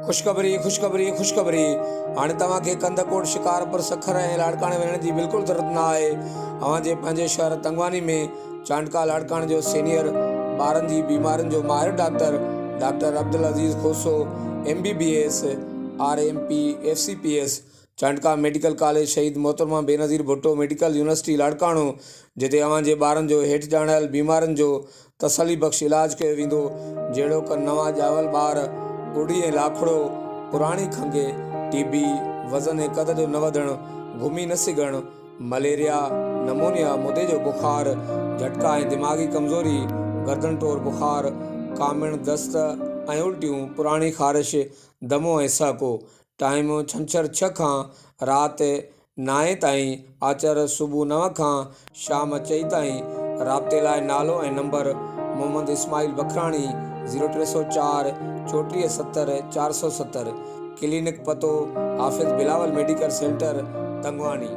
खुशखबरी खुशखबरी खुशखबरी हाणे तव्हांखे कंदकोट शिकारपुर सखर ऐं लाड़काणे वञण जी बिल्कुलु ज़रूरत न आहे। अव्हांजे पंहिंजे शहर तंगवानी में चांडका लाड़काणे जो सीनियर ॿारनि जी बीमारियुनि जो माहिर doctor Abdul Aziz Khoso MBBS RMP FCPS Chandka medical college Shaheed Mohtarma Benazir Bhutto medical university Larkana जिते अव्हांजे ॿारनि जो हेठि ॼाणियल बीमारियुनि जो तसली बख़्श इलाज कयो वेंदो, जहिड़ो कि नवां ॼावल ॿार, उड़ी ऐं लाखड़ो, पुराणी खंघि, TB, वज़न ऐं कद जो न वधणु, घुमी न सघणु, मलेरिया, नमूनिया, मुदे जो बुखार, झटका ऐं दिमाग़ी कमज़ोरी, गर्दन टोर बुखार, कामिण, दस्त ऐं उल्टियूं, पुराणी ख़ारिश, दमो ऐं सहको। टाइम छंछरु 6 खां राति 9 ताईं, आचर सुबुह 9 खां शाम 4 ताईं। राब्ते लाइ नालो ऐं नंबर मोहम्मद इस्माइल बखराणी 0304 3470 470। क्लिनिक पतो हाफ़िज़ बिलावल मेडिकल सेंटर तंगवानी।